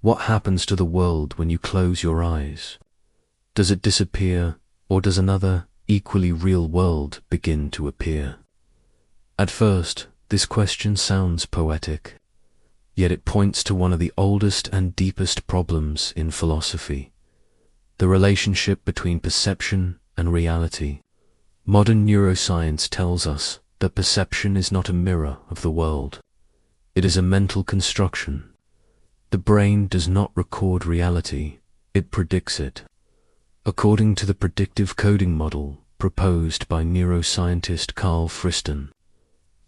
What happens to the world when you close your eyes? Does it disappear, or does another, equally real world begin to appear? At first, this question sounds poetic, yet it points to one of the oldest and deepest problems in philosophy: the relationship between perception and reality. Modern neuroscience tells us that perception is not a mirror of the world. It is a mental construction. The brain does not record reality, it predicts it. According to the predictive coding model proposed by neuroscientist Carl Friston,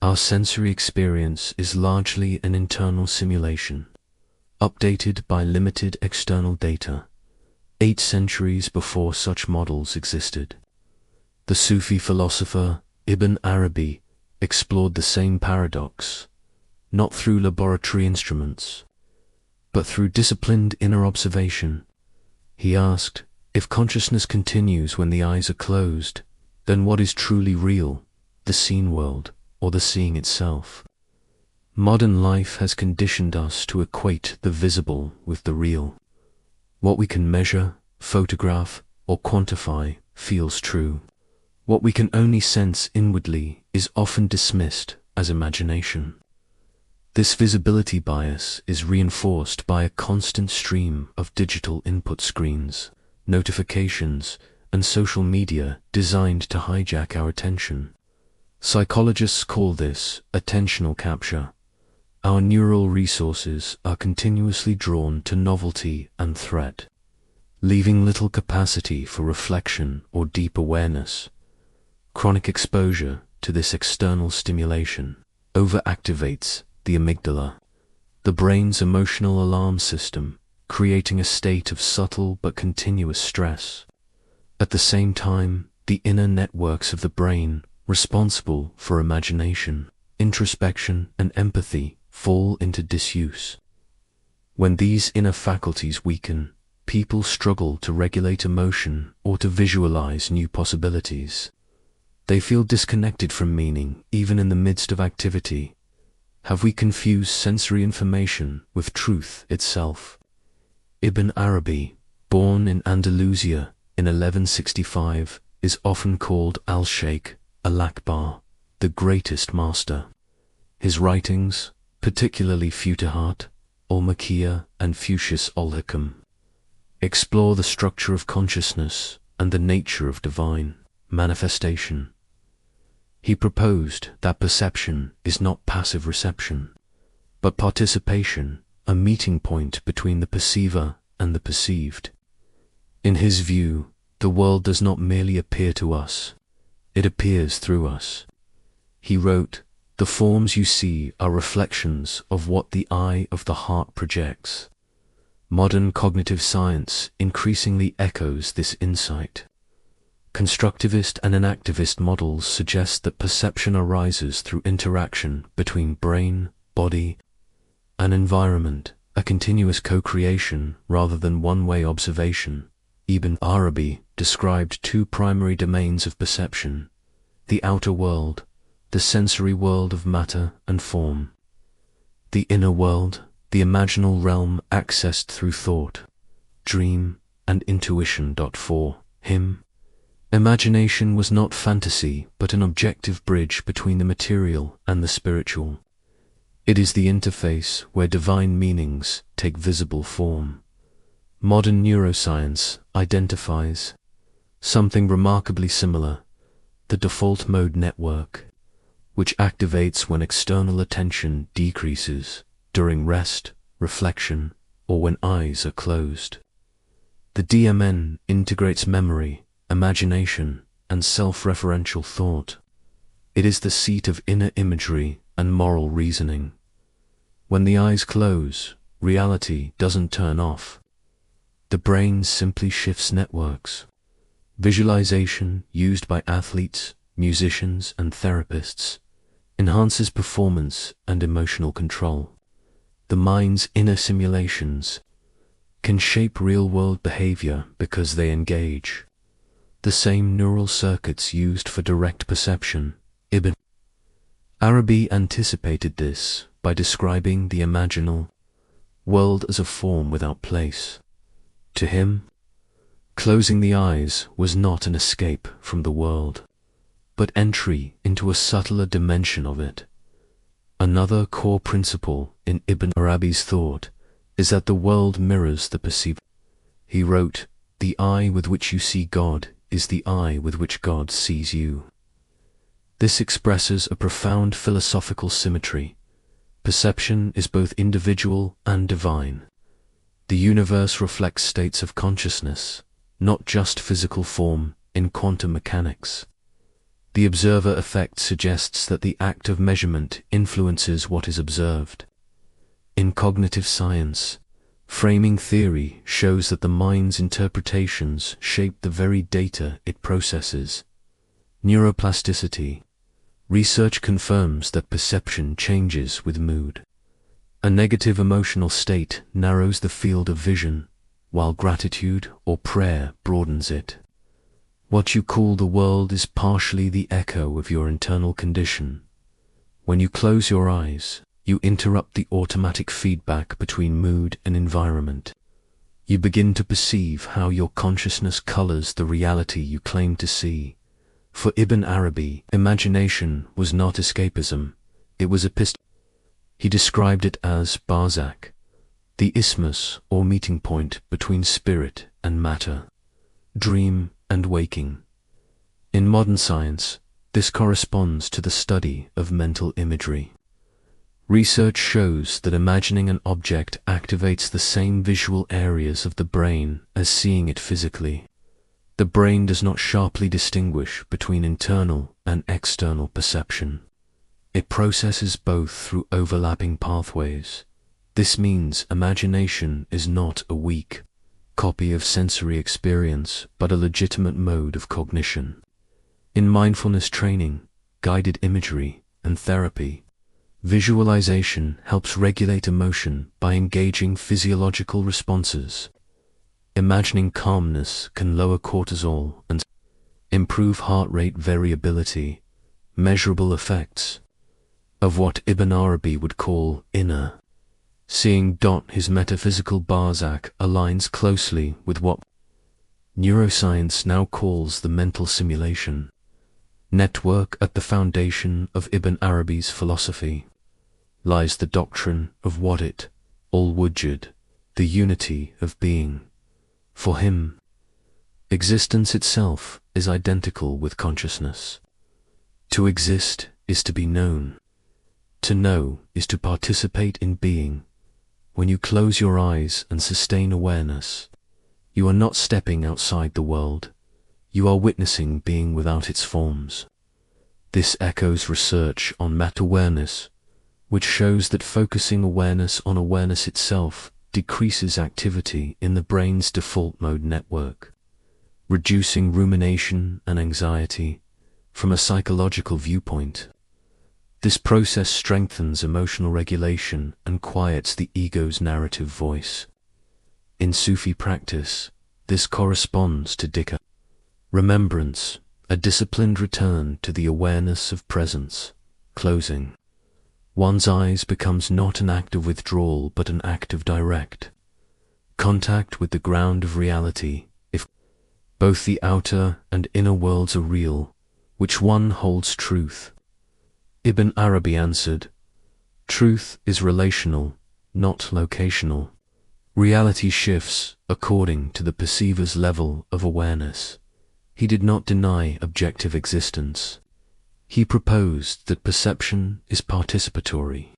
our sensory experience is largely an internal simulation, updated by limited external data, 8 centuries before such models existed. The Sufi philosopher Ibn Arabi explored the same paradox, not through laboratory instruments, but through disciplined inner observation. He asked, if consciousness continues when the eyes are closed, then what is truly real, the seen world or the seeing itself? Modern life has conditioned us to equate the visible with the real. What we can measure, photograph, or quantify feels true. What we can only sense inwardly is often dismissed as imagination. This visibility bias is reinforced by a constant stream of digital input screens, notifications, and social media designed to hijack our attention. Psychologists call this attentional capture. Our neural resources are continuously drawn to novelty and threat, leaving little capacity for reflection or deep awareness. Chronic exposure to this external stimulation overactivates the amygdala, the brain's emotional alarm system, creating a state of subtle but continuous stress. At the same time, the inner networks of the brain, responsible for imagination, introspection, and empathy, fall into disuse. When these inner faculties weaken, people struggle to regulate emotion or to visualize new possibilities. They feel disconnected from meaning, even in the midst of activity. Have we confused sensory information with truth itself? Ibn Arabi, born in Andalusia in 1165, is often called Al-Sheikh Al-Akbar, the greatest master. His writings, particularly Futuhat, Al-Makiyah, and Fushis al-Hikam, explore the structure of consciousness and the nature of divine manifestation. He proposed that perception is not passive reception, but participation, a meeting point between the perceiver and the perceived. In his view, the world does not merely appear to us, it appears through us. He wrote, "The forms you see are reflections of what the eye of the heart projects." Modern cognitive science increasingly echoes this insight. Constructivist and enactivist models suggest that perception arises through interaction between brain, body, and environment, a continuous co-creation rather than one-way observation. Ibn Arabi described 2 primary domains of perception: the outer world, the sensory world of matter and form; the inner world, the imaginal realm accessed through thought, dream, and intuition. For him, imagination was not fantasy, but an objective bridge between the material and the spiritual. It is the interface where divine meanings take visible form. Modern neuroscience identifies something remarkably similar: the default mode network, which activates when external attention decreases, during rest, reflection, or when eyes are closed. The DMN integrates memory, imagination, and self-referential thought. It is the seat of inner imagery and moral reasoning. When the eyes close, reality doesn't turn off. The brain simply shifts networks. Visualization, used by athletes, musicians, and therapists, enhances performance and emotional control. The mind's inner simulations can shape real-world behavior because they engage the same neural circuits used for direct perception. Ibn Arabi anticipated this by describing the imaginal world as a form without place. To him, closing the eyes was not an escape from the world, but entry into a subtler dimension of it. Another core principle in Ibn Arabi's thought is that the world mirrors the perceived. He wrote, "The eye with which you see God is the eye with which God sees you." This expresses a profound philosophical symmetry. Perception is both individual and divine. The universe reflects states of consciousness, not just physical form, in quantum mechanics. The observer effect suggests that the act of measurement influences what is observed. In cognitive science, framing theory shows that the mind's interpretations shape the very data it processes. Neuroplasticity. Research confirms that perception changes with mood. A negative emotional state narrows the field of vision, while gratitude or prayer broadens it. What you call the world is partially the echo of your internal condition. When you close your eyes, you interrupt the automatic feedback between mood and environment. You begin to perceive how your consciousness colors the reality you claim to see. For Ibn Arabi, imagination was not escapism, it was he described it as barzakh, the isthmus or meeting point between spirit and matter, dream and waking. In modern science, this corresponds to the study of mental imagery. Research shows that imagining an object activates the same visual areas of the brain as seeing it physically. The brain does not sharply distinguish between internal and external perception. It processes both through overlapping pathways. This means imagination is not a weak copy of sensory experience, but a legitimate mode of cognition. In mindfulness training, guided imagery, and therapy, visualization helps regulate emotion by engaging physiological responses. Imagining calmness can lower cortisol and improve heart rate variability, measurable effects of what Ibn Arabi would call inner seeing. His metaphysical barzakh aligns closely with what neuroscience now calls the mental simulation network. At the foundation of Ibn Arabi's philosophy lies the doctrine of wadit, al-wujud, the unity of being. For him, existence itself is identical with consciousness. To exist is to be known. To know is to participate in being. When you close your eyes and sustain awareness, you are not stepping outside the world. You are witnessing being without its forms. This echoes research on meta-awareness, which shows that focusing awareness on awareness itself decreases activity in the brain's default mode network, reducing rumination and anxiety. From a psychological viewpoint, this process strengthens emotional regulation and quiets the ego's narrative voice. In Sufi practice, this corresponds to dhikr, remembrance, a disciplined return to the awareness of presence. Closing one's eyes becomes not an act of withdrawal but an act of direct contact with the ground of reality. If both the outer and inner worlds are real, which one holds truth? Ibn Arabi answered, "Truth is relational, not locational. Reality shifts according to the perceiver's level of awareness." He did not deny objective existence. He proposed that perception is participatory.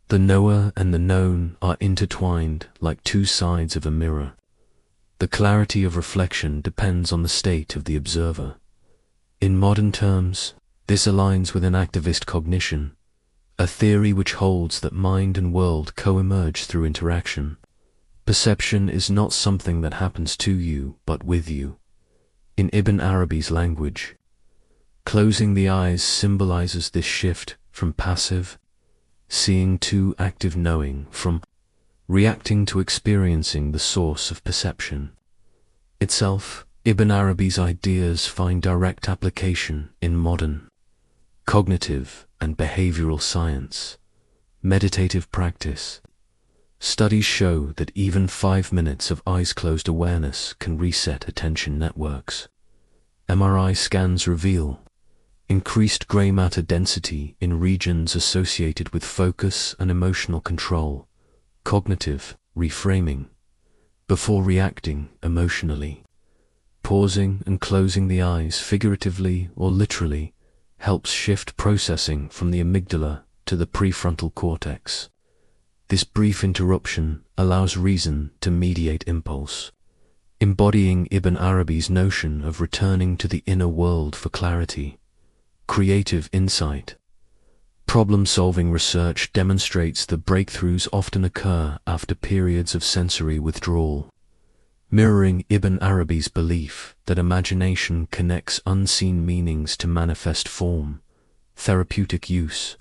The knower and the known are intertwined like two sides of a mirror. The clarity of reflection depends on the state of the observer. In modern terms, this aligns with an activist cognition, a theory which holds that mind and world co-emerge through interaction. Perception is not something that happens to you, but with you. In Ibn Arabi's language, closing the eyes symbolizes this shift from passive seeing to active knowing, from reacting to experiencing the source of perception itself. Ibn Arabi's ideas find direct application in modern cognitive and behavioral science, meditative practice, Studies show that even 5 minutes of eyes-closed awareness can reset attention networks. MRI scans reveal increased gray matter density in regions associated with focus and emotional control, cognitive reframing, before reacting emotionally. Pausing and closing the eyes figuratively or literally helps shift processing from the amygdala to the prefrontal cortex. This brief interruption allows reason to mediate impulse, embodying Ibn Arabi's notion of returning to the inner world for clarity, creative insight. Problem-solving research demonstrates that breakthroughs often occur after periods of sensory withdrawal, mirroring Ibn Arabi's belief that imagination connects unseen meanings to manifest form. Therapeutic use.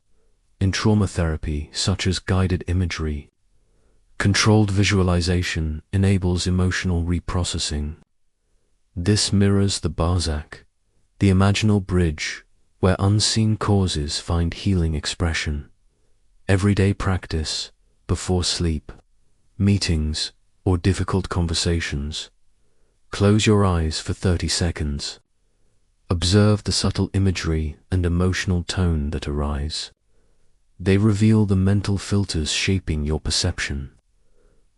In trauma therapy, such as guided imagery, controlled visualization enables emotional reprocessing. This mirrors the barzakh, the imaginal bridge where unseen causes find healing expression. Everyday practice, before sleep, meetings, or difficult conversations. Close your eyes for 30 seconds. Observe the subtle imagery and emotional tone that arise. They reveal the mental filters shaping your perception.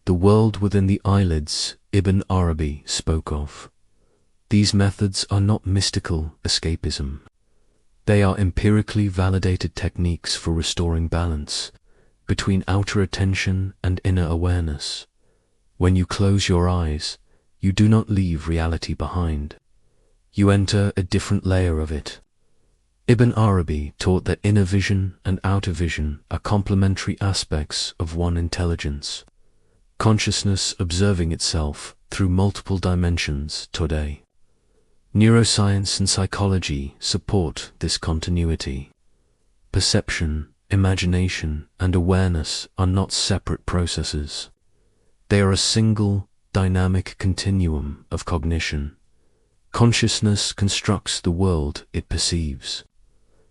The world within the eyelids Ibn Arabi spoke of. These methods are not mystical escapism. They are empirically validated techniques for restoring balance between outer attention and inner awareness. When you close your eyes, you do not leave reality behind. You enter a different layer of it. Ibn Arabi taught that inner vision and outer vision are complementary aspects of one intelligence, consciousness observing itself through multiple dimensions today. Neuroscience and psychology support this continuity. Perception, imagination, and awareness are not separate processes. They are a single, dynamic continuum of cognition. Consciousness constructs the world it perceives.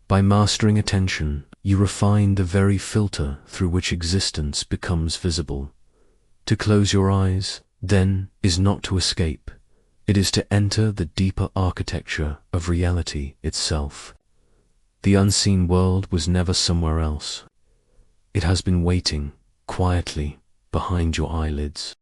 By mastering attention, you refine the very filter through which existence becomes visible. To close your eyes, then, is not to escape. It is to enter the deeper architecture of reality itself. The unseen world was never somewhere else. It has been waiting, quietly, behind your eyelids.